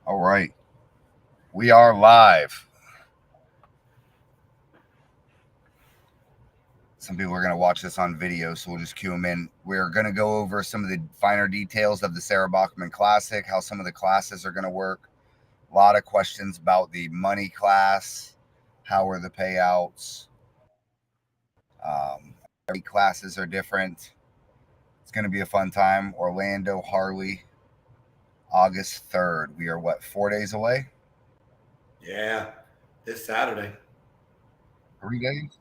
All right. We are live. Some people are going to watch this on video, so we'll just cue them in. We're going to go over some of the finer details of the Sarah Bachman Classic, how some of the classes are going to work. A lot of questions about the money class. How are the payouts? Every classes are different. It's going to be a fun time. Orlando, Harley, August 3rd. We are, 4 days away? Yeah, this Saturday. 3 days?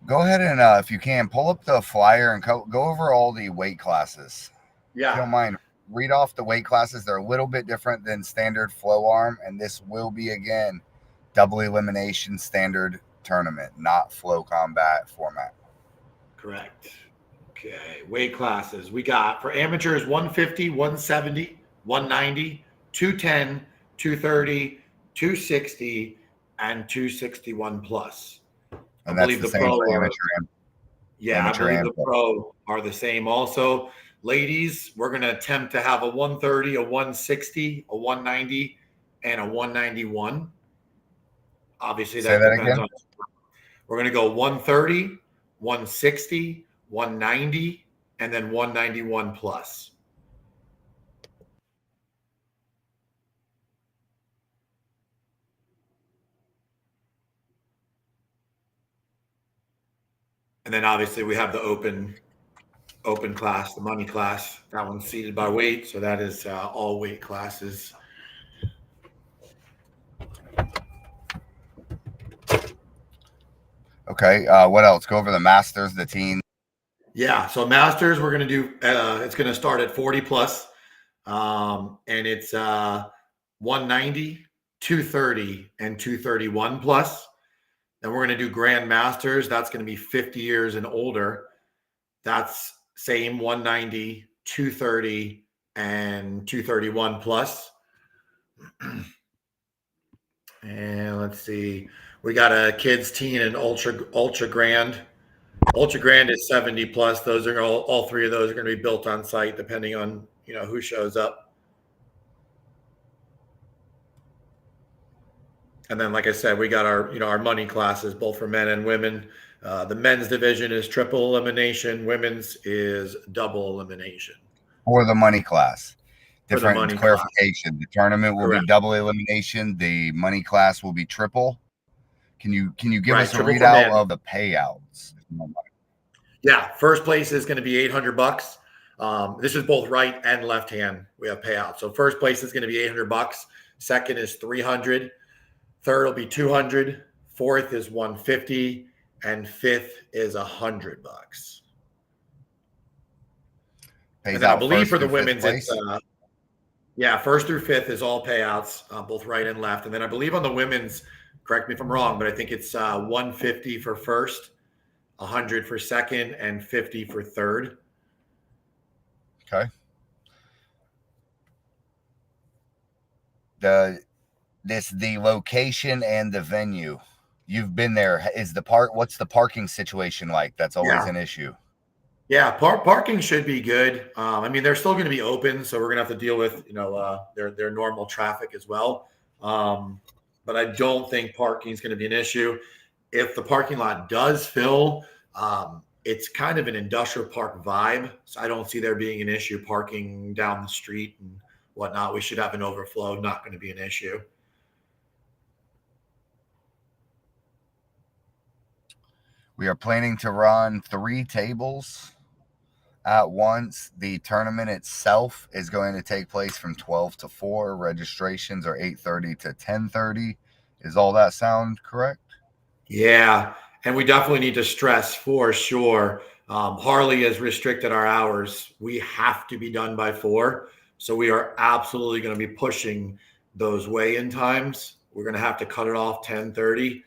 Go ahead and, if you can, pull up the flyer and go over all the weight classes. Yeah. If you don't mind, read off the weight classes. They're a little bit different than standard Flo Arm, and this will be, again, double elimination standard tournament, not Flow Combat format. Correct. Okay, weight classes. We got for amateurs 150, 170, 190, 210, 230, 260, and 261 plus. And that's the same for amateur. I believe the pro are the same also. Ladies, we're going to attempt to have a 130, a 160, a 190, and a 191. Obviously, that depends on. We're going to go 130, 160, 190, and then 191 plus. And then obviously we have the open class, the money class. That one's seated by weight, so that is all weight classes. Okay, what else? Go over the masters, the teens. Yeah, so masters we're going to do. It's going to start at 40 plus, and it's 190, 230, and 231 plus. Then we're going to do grand masters. That's going to be 50 years and older. That's same 190, 230, and 231 plus. And let's see. We got a kids teen and ultra grand. Ultra grand is 70 plus. Those are all three of those are going to be built on site depending on who shows up. And then, like I said, we got our money classes both for men and women. The men's division is triple elimination. Women's is double elimination. For the money class. Different clarification. Class. The tournament will be double elimination. The money class will be triple. Can you give us a readout of the payouts? Yeah, first place is going to be $800. This is both right and left hand. We have payouts. So first place is going to be $800. Second is $300. Third will be $200. Fourth is $150, and fifth is $100. And then I believe for the women's, it's first through fifth is all payouts, both right and left. And then I believe on the women's, correct me if I'm wrong, but I think it's $150 for first, $100 for second, and $50 for third. Okay. The location and the venue. You've been there. What's the parking situation like? That's always an issue. Yeah, parking should be good. I mean, they're still going to be open, so we're going to have to deal with their normal traffic as well. But I don't think parking is going to be an issue. If the parking lot does fill, it's kind of an industrial park vibe, so I don't see there being an issue parking down the street and whatnot. We should have an overflow, not going to be an issue. We are planning to run 3 tables at once. The tournament itself is going to take place from 12 to 4. Registrations are 8:30 to 10:30. Is all that sound correct? Yeah, and we definitely need to stress for sure. Harley has restricted our hours. We have to be done by 4. So we are absolutely going to be pushing those weigh-in times. We're going to have to cut it off 10:30.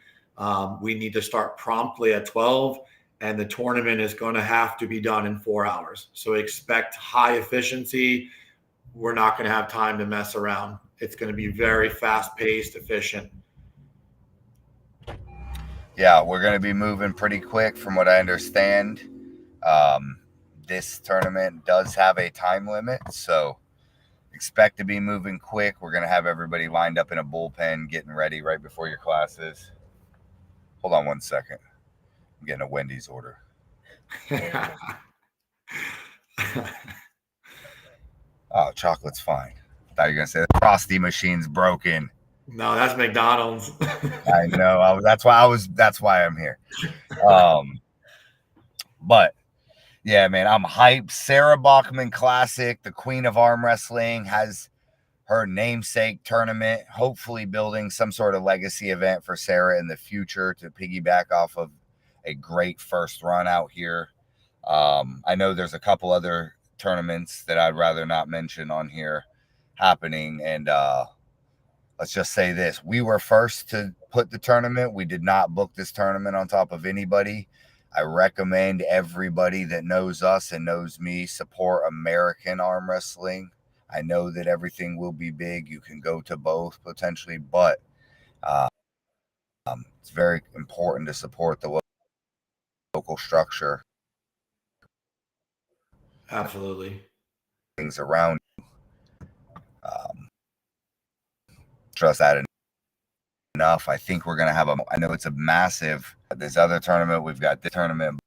We need to start promptly at 12, and the tournament is going to have to be done in 4 hours. So expect high efficiency. We're not going to have time to mess around. It's going to be very fast-paced, efficient. Yeah, we're going to be moving pretty quick from what I understand. this tournament does have a time limit, so expect to be moving quick. We're going to have everybody lined up in a bullpen getting ready right before your classes. Hold on 1 second. I'm getting a Wendy's order. Oh, chocolate's fine. I thought you were going to say the Frosty machine's broken. No, that's McDonald's. I know. That's why I'm here. But yeah, man, I'm hyped. Sarah Bachman Classic, the queen of arm wrestling, has her namesake tournament, hopefully building some sort of legacy event for Sarah in the future to piggyback off of a great first run out here. I know there's a couple other tournaments that I'd rather not mention on here happening. And let's just say this. We were first to put the tournament. We did not book this tournament on top of anybody. I recommend everybody that knows us and knows me support American arm wrestling. I know that everything will be big. You can go to both potentially, but it's very important to support the local structure. Absolutely. Things around. Trust that enough. I think we're going to have I know it's a massive, this other tournament. We've got this tournament.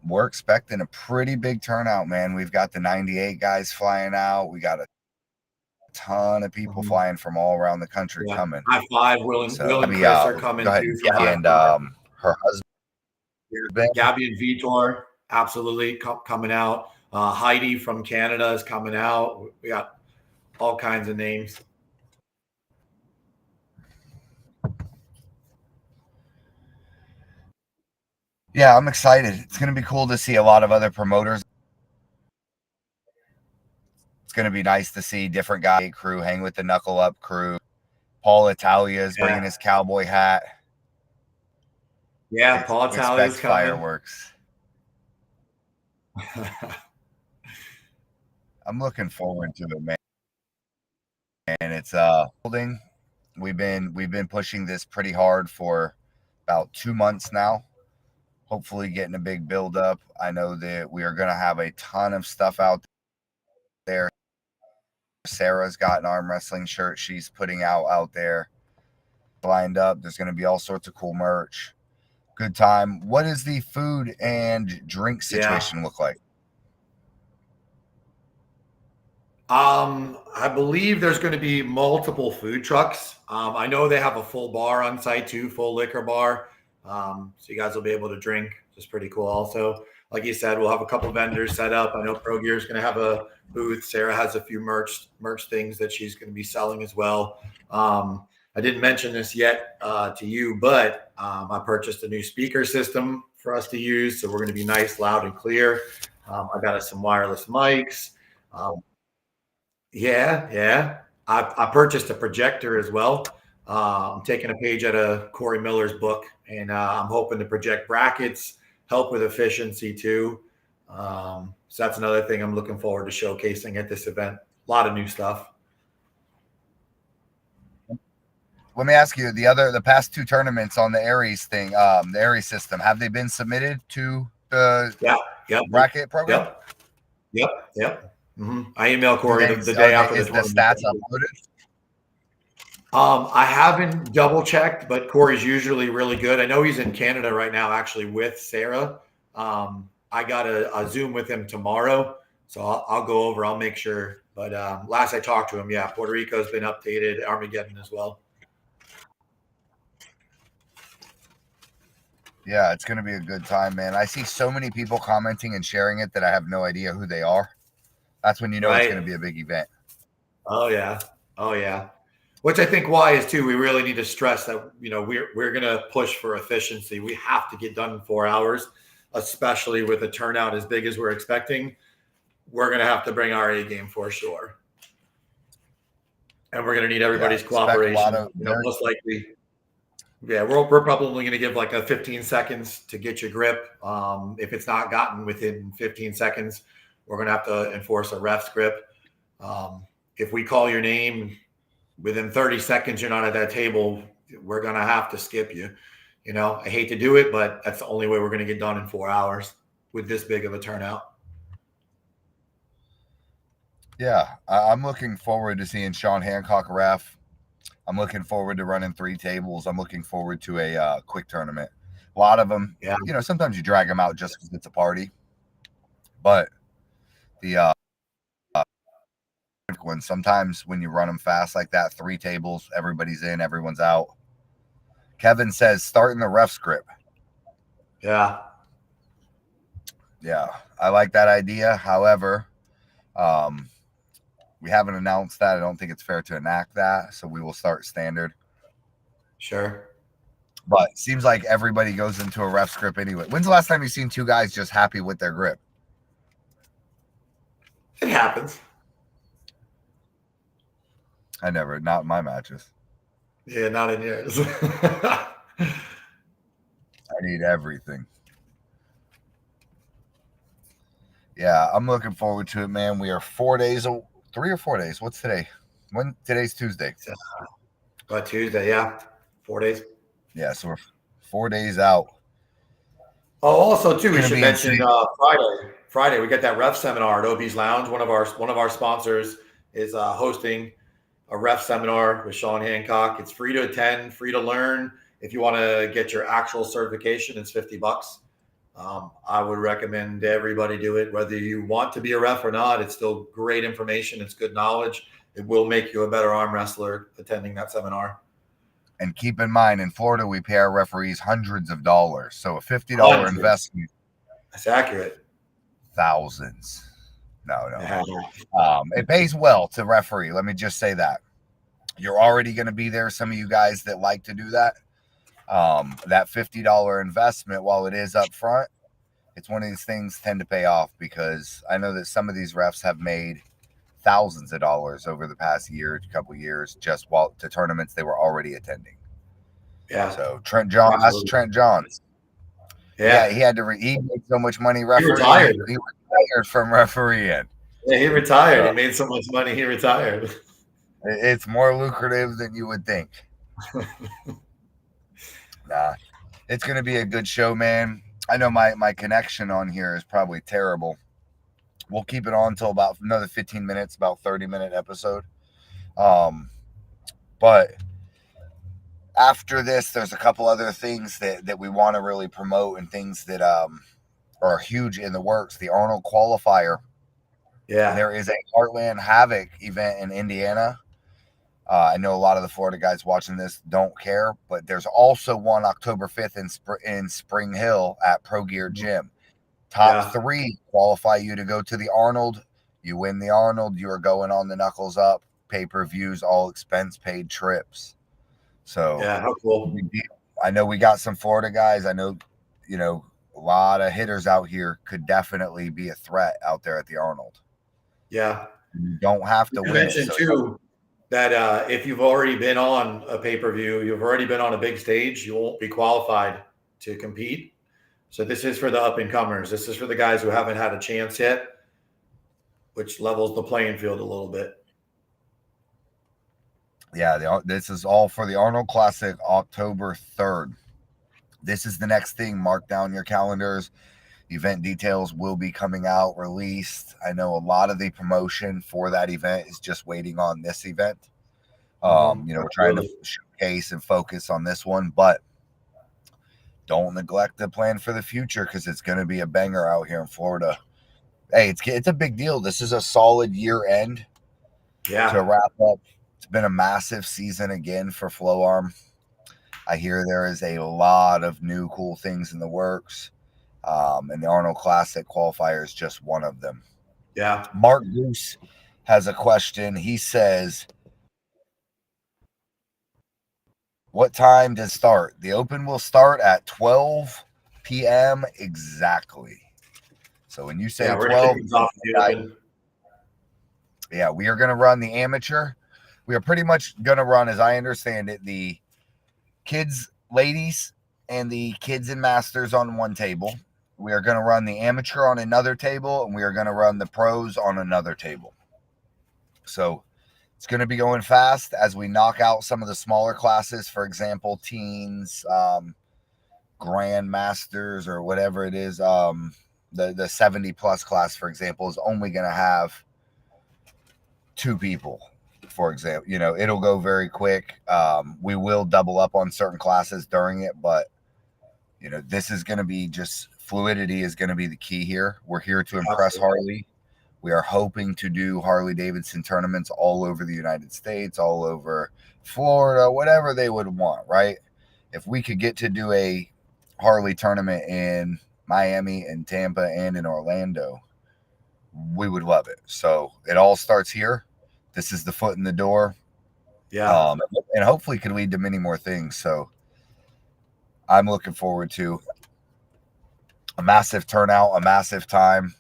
We're expecting a pretty big turnout, man. We've got the 98 guys flying out. We got a ton of people flying from all around the country coming. High Five, Will and Chris are coming too. From High and her husband, Gabby and Vitor, absolutely coming out. Heidi from Canada is coming out. We got all kinds of names. Yeah, I'm excited. It's going to be cool to see a lot of other promoters. It's going to be nice to see different guy crew hang with the Knuckle Up crew. Paul Italia is bringing his cowboy hat. Yeah, Paul Italia is coming. Fireworks. I'm looking forward to it, man. And it's holding. We've been pushing this pretty hard for about 2 months now. Hopefully getting a big build up. I know that we are going to have a ton of stuff out there. Sarah's got an arm wrestling shirt she's putting out there lined up. There's going to be all sorts of cool merch. Good time. What does the food and drink situation look like? I believe there's going to be multiple food trucks. I know they have a full bar on site too, full liquor bar. So you guys will be able to drink, which is pretty cool. Also, like you said, we'll have a couple vendors set up. I know Pro Gear is going to have a booth. Sarah has a few merch things that she's going to be selling as well. I didn't mention this yet to you, but I purchased a new speaker system for us to use. So we're going to be nice, loud, and clear. I got us some wireless mics. I purchased a projector as well. I'm taking a page out of Corey Miller's book, and I'm hoping to project brackets, help with efficiency too. So that's another thing I'm looking forward to showcasing at this event. A lot of new stuff. Let me ask you, the past 2 tournaments on the Aries thing, the Aries system, have they been submitted to the bracket program? Yep. I emailed Corey the day after the tournament. The stats uploaded? I haven't double checked, but Corey's usually really good. I know he's in Canada right now, actually with Sarah. I got a Zoom with him tomorrow, so I'll go over. I'll make sure. But last I talked to him, Puerto Rico's been updated, Armageddon as well. Yeah, it's going to be a good time, man. I see so many people commenting and sharing it that I have no idea who they are. That's when you know it's going to be a big event. Oh yeah. Which I think why is too, we really need to stress that, we're going to push for efficiency. We have to get done in 4 hours, especially with a turnout as big as we're expecting. We're going to have to bring our A game for sure. And we're going to need everybody's cooperation. Most likely. Yeah, we're probably going to give like a 15 seconds to get your grip. If it's not gotten within 15 seconds, we're going to have to enforce a ref's grip. If we call your name within 30 seconds, you're not at that table, we're going to have to skip you. I hate to do it, but that's the only way we're going to get done in 4 hours. with this big of a turnout. Yeah, I'm looking forward to seeing Sean Hancock ref. I'm looking forward to running 3 tables. I'm looking forward to a quick tournament. A lot of them, Yeah. sometimes you drag them out just because it's a party. But the sometimes when you run them fast like that, 3 tables, everybody's in, everyone's out. Kevin says starting the ref script. Yeah. Yeah, I like that idea. However, we haven't announced that. I don't think it's fair to enact that, so we will start standard. Sure. But it seems like everybody goes into a ref script anyway. When's the last time you seen 2 guys just happy with their grip? It happens. I never, not in my matches. Yeah, not in yours. I need everything. Yeah, I'm looking forward to it, man. We are 4 days, 3 or 4 days. What's today? Today's Tuesday. But Tuesday, yeah. 4 days. Yeah, so we're 4 days out. Oh, also too, we should mention insane. Friday. Friday, we got that ref seminar at Obie's Lounge. One of our sponsors is hosting a ref seminar with Sean Hancock. It's free to attend, free to learn. If you want to get your actual certification, it's $50. I would recommend everybody do it, whether you want to be a ref or not. It's still great information. It's good knowledge. It will make you a better arm wrestler attending that seminar. And keep in mind, in Florida, we pay our referees hundreds of dollars. So a $50 investment. That's accurate. Thousands. No. Yeah. It pays well to referee. Let me just say that. You're already going to be there. Some of you guys that like to do that. That $50 investment, while it is up front, it's one of these things tend to pay off, because I know that some of these refs have made thousands of dollars over the past couple of years, just while to tournaments they were already attending. Yeah. So Trent Johns. Yeah. He had to. He made so much money refereeing. He retired from refereeing. Yeah, he retired. So, he made so much money. He retired. It's more lucrative than you would think. Nah, it's gonna be a good show, man. I know my connection on here is probably terrible. We'll keep it on until about another 15 minutes, about 30-minute episode. But after this, there's a couple other things that we want to really promote, and things that are huge in the works. The Arnold qualifier. Yeah. There is a Heartland Havoc event in Indiana. I know a lot of the Florida guys watching this don't care, but there's also one October 5th in Spring Hill at Pro Gear Gym. Top 3 qualify you to go to the Arnold. You win the Arnold, you are going on the Knuckles Up, pay-per-views, all expense paid trips. So yeah, how cool. I know we got some Florida guys. I know, a lot of hitters out here could definitely be a threat out there at the Arnold. Yeah. You don't have to win. Mention too that if you've already been on a pay-per-view, you've already been on a big stage, you won't be qualified to compete. So this is for the up-and-comers. This is for the guys who haven't had a chance yet, which levels the playing field a little bit. Yeah, this is all for the Arnold Classic, October 3rd. This is the next thing. Mark down your calendars. Event details will be coming out, released. I know a lot of the promotion for that event is just waiting on this event. We're trying to showcase and focus on this one, but don't neglect the plan for the future, because it's going to be a banger out here in Florida. Hey, it's a big deal. This is a solid year end to wrap up. It's been a massive season again for Flo Arm. I hear there is a lot of new cool things in the works. And the Arnold Classic qualifier is just one of them. Yeah. Mark Goose has a question. He says, what time does it start? The Open will start at 12 p.m. exactly. So when you say 12, we are going to run the amateur. We are pretty much going to run, as I understand it, the kids, ladies, and the kids and masters on one table. We are going to run the amateur on another table, and we are going to run the pros on another table. So it's going to be going fast as we knock out some of the smaller classes. For example, teens, grandmasters, or whatever it is. the 70 plus class, for example, is only going to have 2 people, for example. It'll go very quick. We will double up on certain classes during it, but this is going to be just fluidity is going to be the key here. We're here to impress Harley. We are hoping to do Harley Davidson tournaments all over the United States, all over Florida, whatever they would want, right? If we could get to do a Harley tournament in Miami and Tampa and in Orlando, we would love it. So it all starts here. This is the foot in the door. Yeah. And hopefully could lead to many more things. So I'm looking forward to a massive turnout, a massive time.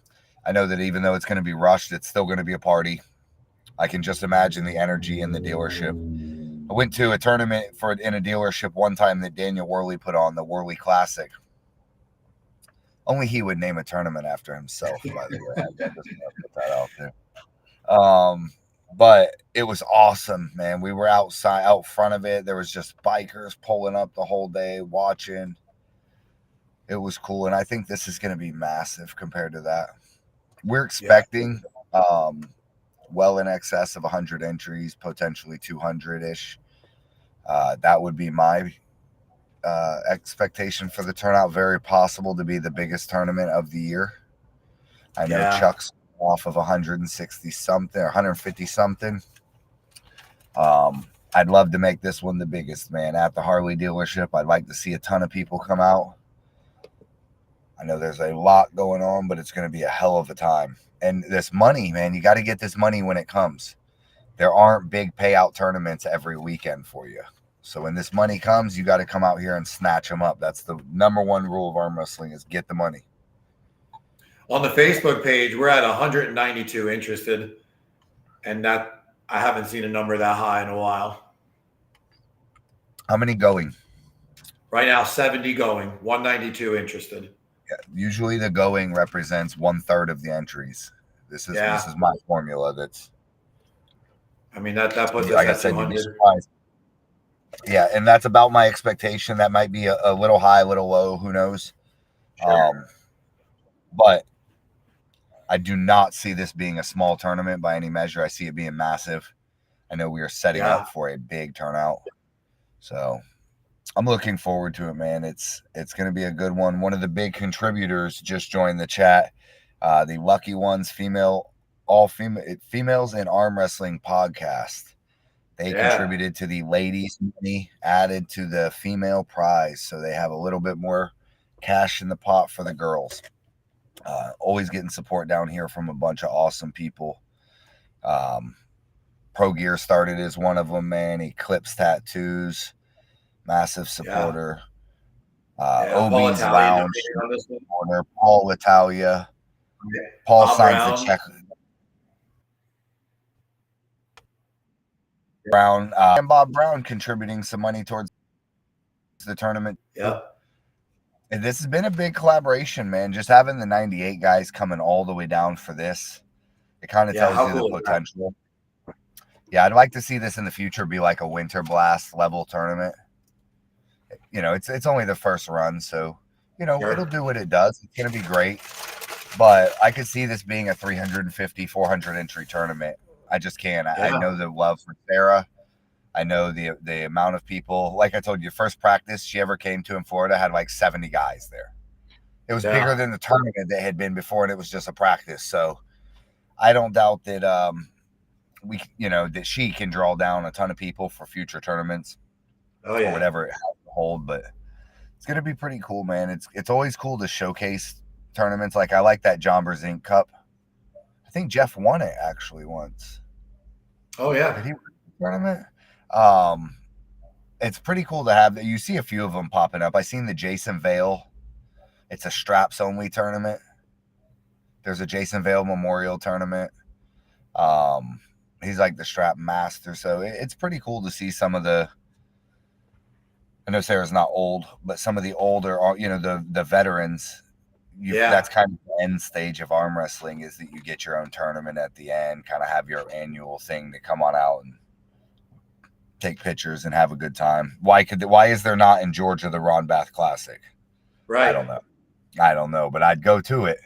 I know that even though it's going to be rushed, it's still going to be a party. I can just imagine the energy in the dealership. I went to a tournament in a dealership one time that Daniel Worley put on, the Worley Classic. Only he would name a tournament after himself, by the way. I just want to put that out there. But it was awesome, man. We were out front of it. There was just bikers pulling up the whole day watching. It was cool, and I think this is going to be massive compared to that. We're expecting well in excess of 100 entries, potentially 200-ish. That would be my expectation for the turnout. Very possible to be the biggest tournament of the year. I know Chuck's off of 160 something or 150 something. I'd love to make this one the biggest, man, at the Harley dealership. I'd like to see a ton of people come out. I know there's a lot going on, but it's going to be a hell of a time. And this money, man, you got to get this money when it comes. There aren't big payout tournaments every weekend for you. So when this money comes, you got to come out here and snatch them up. That's the number one rule of arm wrestling, is get the money. On the Facebook page, we're at 192 interested, and that I haven't seen a number that high in a while. How many going? Right now, 70 going, 192 interested. Yeah, usually the going represents 1/3 of the entries. This is my formula. That's. I mean that puts us like at I said, 200. Yeah, and that's about my expectation. That might be a little high, a little low. Who knows? Sure. But I do not see this being a small tournament by any measure. I see it being massive. I know we are setting up for a big turnout. So I'm looking forward to it, man. It's going to be a good one. One of the big contributors just joined the chat. The Lucky Ones females in arm wrestling podcast. They contributed to the ladies' money, added to the female prize, so they have a little bit more cash in the pot for the girls. Always getting support down here from a bunch of awesome people. Pro Gear started as one of them, man. Eclipse Tattoos, massive supporter. OB's Lounge supporter. Paul Italia. Paul signs the check. Brown and Bob Brown contributing some money towards the tournament. And this has been a big collaboration, man. Just having the 98 guys coming all the way down for this, it kind of tells you the potential. Yeah, I'd like to see this in the future be like a Winter Blast level tournament. It's only the first run, so it'll do what it does. It's gonna be great, but I could see this being a 350, 400 entry tournament. I just can't. I know the love for Sarah. I know the amount of people. Like I told you, first practice she ever came to in Florida had like 70 guys there. It was bigger than the tournament that had been before, and it was just a practice. So I don't doubt that that she can draw down a ton of people for future tournaments. Or whatever it has to hold. But it's gonna be pretty cool, man. It's always cool to showcase tournaments. Like I like that Jombers Inc. Cup. I think Jeff won it actually once. Oh yeah. Did he win the tournament? It's pretty cool to have that. You see a few of them popping up. I seen the Jason Vale. It's a straps only tournament. There's a Jason Vale Memorial tournament. He's like the strap master. So it's pretty cool to see some of the. I know Sarah's not old, but some of the older, the veterans. That's kind of the end stage of arm wrestling, is that you get your own tournament at the end, kind of have your annual thing to come on out and take pictures and have a good time. Why is there not in Georgia the Ron Bath Classic? Right. I don't know, but I'd go to it.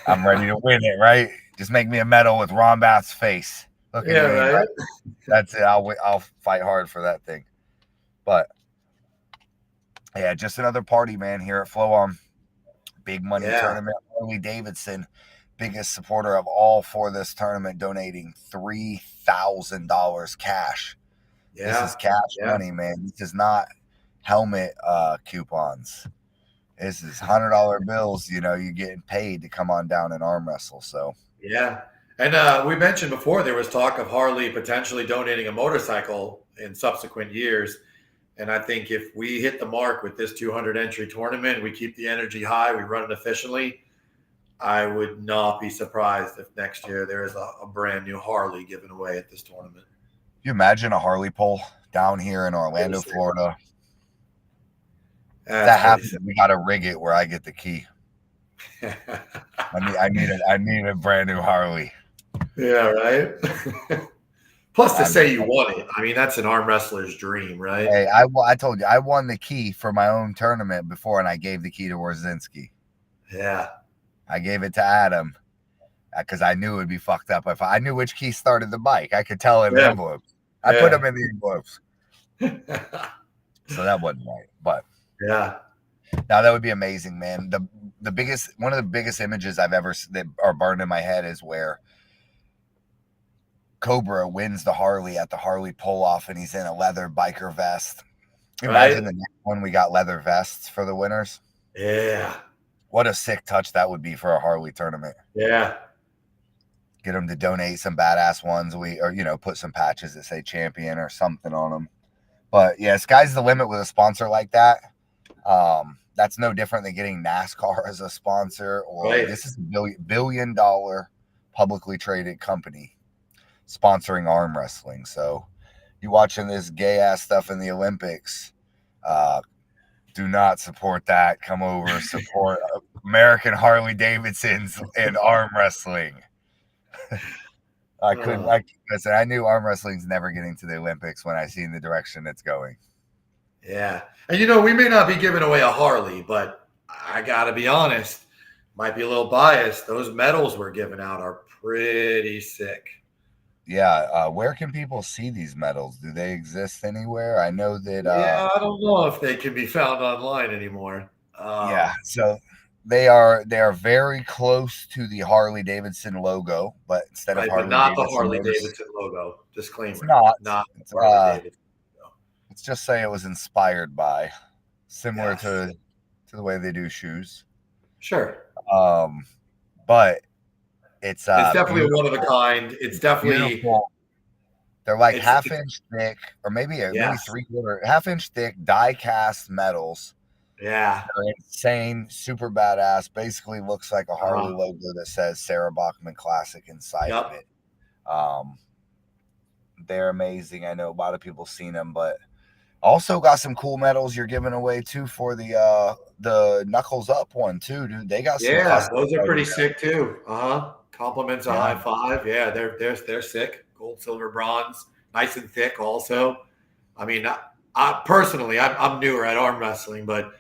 I'm ready to win it, right? Just make me a medal with Ron Bath's face looking Yeah, at me, right. right? That's it. I'll fight hard for that thing. But yeah, just another party, man, here at Flo Arm. Big money Yeah, tournament. Harley Davidson, biggest supporter of all for this tournament, donating $3,000 cash. This is yeah, cash yeah. money, man. This is not helmet coupons. This is $100 bills. You know, you're getting paid to come on down and arm wrestle. So Yeah. And we mentioned before there was talk of Harley potentially donating a motorcycle in subsequent years. And I think if we hit the mark with this 200 entry tournament, we keep the energy high, we run it efficiently. I would not be surprised if next year there is a brand new Harley given away at this tournament. you imagine a Harley pole down here in Orlando, Florida. If That's that pretty happens, sick. we got to rig it where I get the key. I need a brand new Harley. Yeah, right. Plus, to I say mean, you won it, I mean, that's an arm wrestler's dream, right? hey, I told you I won the key for my own tournament before, and I gave the key to Warzinski. Yeah. I gave it to Adam because I knew it would be fucked up if I knew which key started the bike. I could tell in the Yeah. envelopes. I put Yeah. them in the envelopes, so that wasn't right. But Yeah. now that would be amazing, man. The biggest one of the biggest images I've ever that are burned in my head is where Cobra wins the Harley at the Harley pull off, and he's in a leather biker vest. Imagine Right. the next one we got leather vests for the winners. Yeah. What a sick touch that would be for a Harley tournament. Yeah. Get them to donate some badass ones. Put some patches that say champion or something on them. But yeah, sky's the limit with a sponsor like that. That's no different than getting NASCAR as a sponsor, or Right. this is a billion dollar publicly traded company sponsoring arm wrestling. So you watching this gay ass stuff in the Olympics, do not support that. Come over, support American Harley Davidsons in arm wrestling. Listen, I knew arm wrestling's never getting to the Olympics when I seen the direction it's going. Yeah. And we may not be giving away a Harley, but I got to be honest, might be a little biased. Those medals we're giving out are pretty sick. Yeah, where can people see these medals? Do they exist anywhere? I know that Yeah, I don't know if they can be found online anymore. yeah, so they are very close to the Harley Davidson logo, but instead of Right, but Harley not the Davidson Harley logo, Davidson logo. it's Disclaimer, not. not the It's Harley Davidson logo. let's just say it was inspired by, similar Yes. to the way they do shoes. Sure. But it's It's definitely one of a beautiful, kind. It's definitely beautiful. They're like it's half inch thick, or maybe yes. 3/4 half inch thick die cast metals. Yeah. They're insane, super badass. Basically looks like a Harley Uh-huh. logo that says Sarah Bachman Classic inside of Yep. it. They're amazing. I know a lot of people seen them, but also got some cool medals you're giving away too for the Knuckles Up one too, dude. They got some Yeah, custom those are pretty photos. sick too. Uh-huh. Compliments a Yeah, high five. Yeah, they're sick. Gold, silver, bronze, nice and thick. Also, I mean, I personally, I'm newer at arm wrestling, but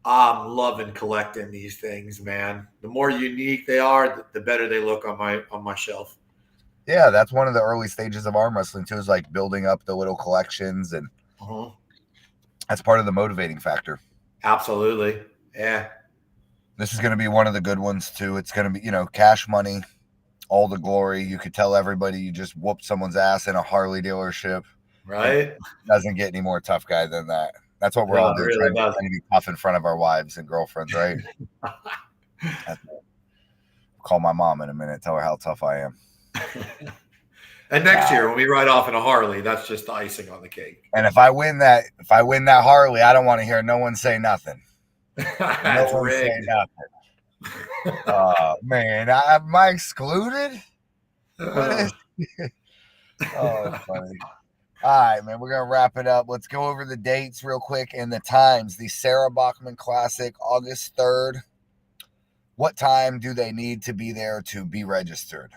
I'm loving collecting these things, man. The more unique they are, the better they look on my shelf. yeah, that's one of the early stages of arm wrestling too, is like building up the little collections, and Uh-huh. that's part of the motivating factor. Absolutely. Yeah. This is going to be one of the good ones too. It's going to be, cash money, all the glory. You could tell everybody you just whooped someone's ass in a Harley dealership. Right. It doesn't get any more tough guy than that. That's what we're No, all it doing, really trying does. to be tough in front of our wives and girlfriends, right? Call my mom in a minute, tell her how tough I am. And next year when we ride off in a Harley, that's just the icing on the cake. And if I win that Harley, I don't want to hear no one say nothing. No It's one say rigged. nothing. Man, am I excluded? What is? Oh, that's funny. All right, man, we're gonna wrap it up. Let's go over the dates real quick and the times. The Sarah Bachman Classic, August 3rd. What time do they need to be there to be registered?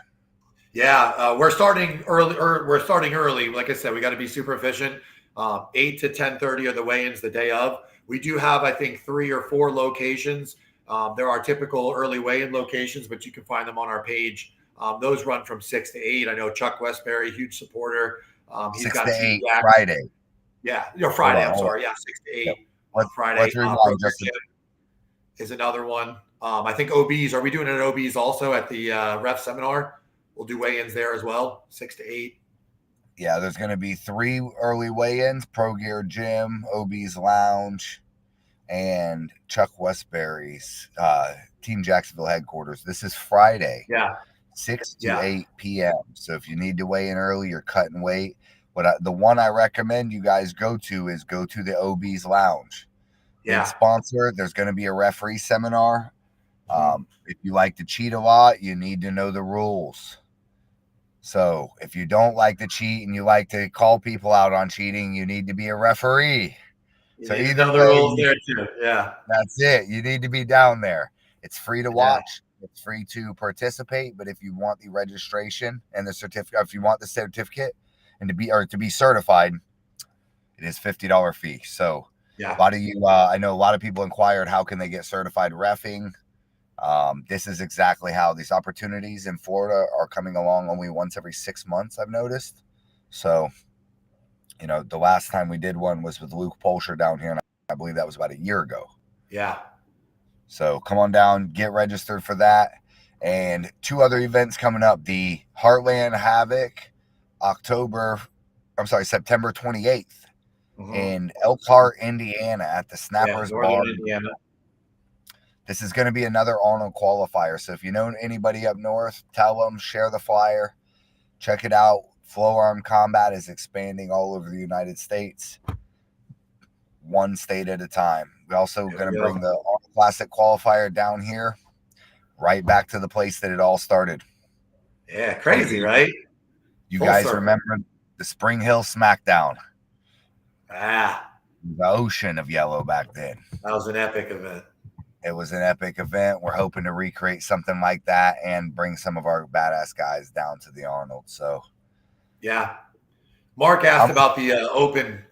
Yeah, we're starting early. We're starting early. Like I said, we got to be super efficient. 8 to 10:30 are the weigh-ins the day of. We do have, I think, 3 or 4 locations. There are typical early weigh-in locations, but you can find them on our page. Those run from 6 to 8. I know Chuck Westbury, huge supporter. He's 6 got to Team 8 Jack. Friday. Yeah, Hold Friday. on, I'm hold on. sorry. Yeah, 6 to 8 Yep. on Friday. Let's rewind Broker just Jim is another one. I think OBs. Are we doing an OBs also at the ref seminar? We'll do weigh-ins there as well, 6 to 8. Yeah, there's going to be 3 early weigh-ins: Pro Gear Gym, OB's Lounge, and Chuck Westbury's Team Jacksonville headquarters. This is Friday, Yeah, 6 to yeah, 8 p.m. So if you need to weigh in early, you're cutting weight. But the one I recommend you guys go to is go to the OB's Lounge. Big yeah. sponsor. There's going to be a referee seminar. Mhm. If you like to cheat a lot, you need to know the rules. So if you don't like to cheat and you like to call people out on cheating, you need to be a referee. You So need to either know the way, rules there too. Yeah, that's it. You need to be down there. It's free to yeah, watch. It's free to participate. But if you want the registration and the certificate, if you want the certificate and to be certified, it is $50 fee. So yeah, a lot of you, I know a lot of people inquired, how can they get certified reffing? This is exactly how these opportunities in Florida are coming along only once every 6 months, I've noticed. So, the last time we did one was with Luke Polsher down here, and I believe that was about a year ago. yeah. So come on down, get registered for that. And 2 other events coming up: the Heartland Havoc, September 28th in Elkhart, Indiana at the Yeah, Snappers Northern Bar. Indiana. This is going to be another Arnold qualifier. So if you know anybody up north, tell them, share the flyer, check it out. FLO Arm Combat is expanding all over the United States, one state at a time. We're also going to bring the Arnold Classic qualifier down here, right back to the place that it all started. Yeah, crazy, right? You Full guys circle. remember the Spring Hill Smackdown? Ah, The ocean of yellow back then. that was an epic event. It was an epic event. We're hoping to recreate something like that and bring some of our badass guys down to the Arnold. So, yeah. Mark asked about the open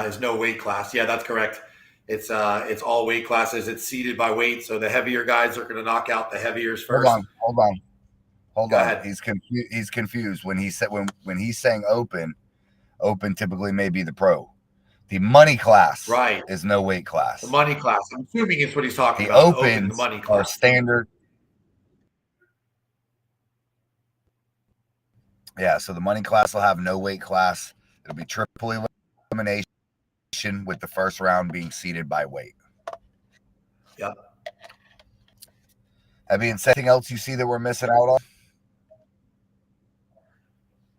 is no weight class. Yeah, that's correct. It's all weight classes. It's seeded by weight, so the heavier guys are going to knock out the heaviers first. Hold Go on. ahead. He's confused when he said when he's saying open. Open typically may be the pro. The money class is no weight class. The money class. I'm assuming it's what he's talking the about. Opens The open, the money class. are standard. Yeah, so the money class will have no weight class. It'll be triple elimination with the first round being seeded by weight. Yep. That being said, anything else you see that we're missing out on?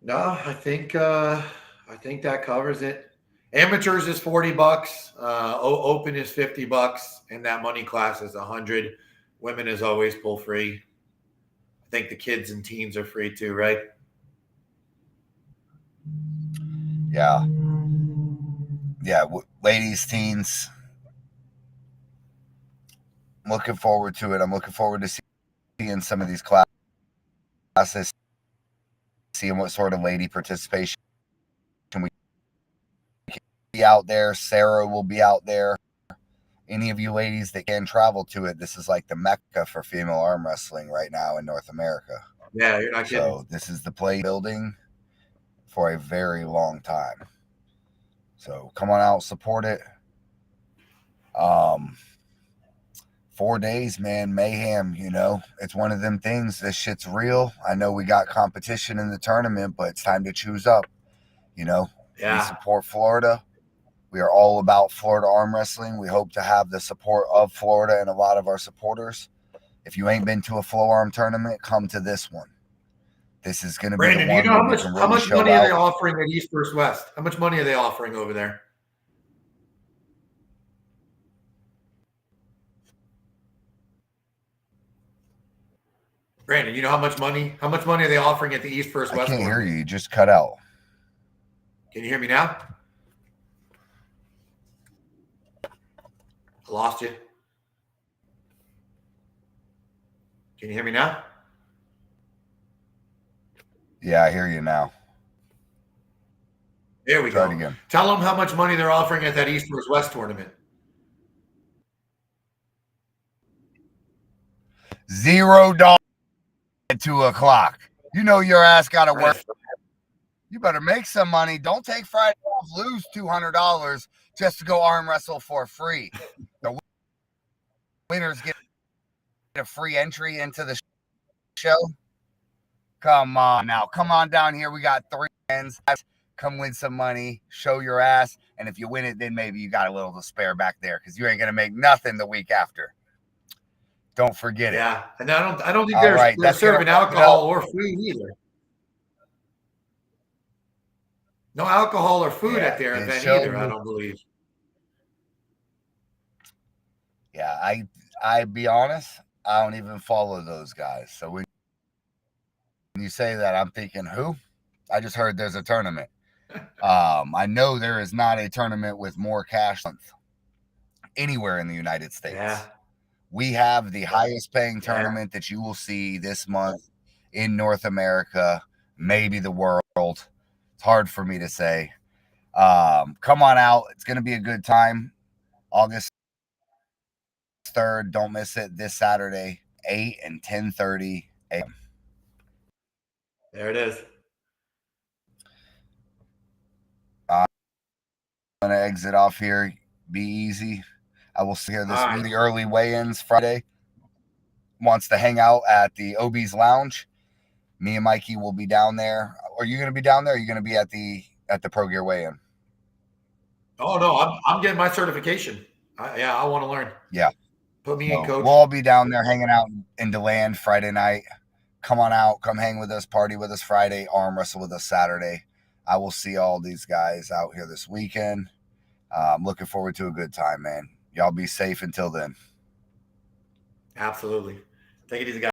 No, I think that covers it. Amateurs is $40. Open is $50, and that money class is $100. Women is always pull free. I think the kids and teens are free too, right? Yeah. Ladies, teens. I'm looking forward to it. I'm looking forward to seeing some of these classes, seeing what sort of lady participation we can be out there. Sarah will be out there. Any of you ladies that can travel to it, this is like the mecca for female arm wrestling right now in North America. Yeah, you're not kidding. So this is the play building for a very long time. So come on out, support it. 4 days, man, mayhem, it's one of them things. This shit's real. I know we got competition in the tournament, but it's time to choose up. We support Florida. We are all about Florida arm wrestling. We hope to have the support of Florida and a lot of our supporters. If you ain't been to a FLO Arm tournament, come to this one. This is going to be the one. Brandon, do you know how much money are they offering at East vs. West? How much money are they offering over there? Brandon, you know how much money are they offering at the East vs. West? I can't hear you. You just cut out. Can you hear me now? I lost you. Can you hear me now? Yeah, I hear you now. There we Try go. it again. Tell them how much money they're offering at that East vs. West tournament. $0 at 2 o'clock. You know your ass got to work. You better make some money. Don't take Friday off. Lose $200 just to go arm wrestle for free. The winners get a free entry into the show. Come on now. Come on down here. We got 3 ends. Come win some money. Show your ass. And if you win it, then maybe you got a little to spare back there because you ain't going to make nothing the week after. Don't forget it. Yeah. And I don't think All they're, right, they're serving alcohol or food either. No alcohol or food at their event either, I don't believe. Yeah, I be honest, I don't even follow those guys. So when you say that, I'm thinking, who? I just heard there's a tournament. I know there is not a tournament with more cash anywhere in the United States. Yeah. We have the highest paying tournament that you will see this month in North America, maybe the world. It's hard for me to say. Come on out. It's going to be a good time. August 3rd. Don't miss it this Saturday, 8 and 10:30 a.m. There it is. I'm going to exit off here. Be easy. I will see here this week. The early weigh-ins Friday. Wants to hang out at the OB's Lounge. Me and Mikey will be down there. Are you going to be down there? Or are you going to be at the Pro Gear weigh-in? Oh no, I'm getting my certification. I want to learn. Yeah. Put me in, coach. We'll all be down there hanging out in DeLand Friday night. Come on out. Come hang with us. Party with us Friday. Arm wrestle with us Saturday. I will see all these guys out here this weekend. I'm looking forward to a good time, man. Y'all be safe until then. Absolutely. Take it easy, guys.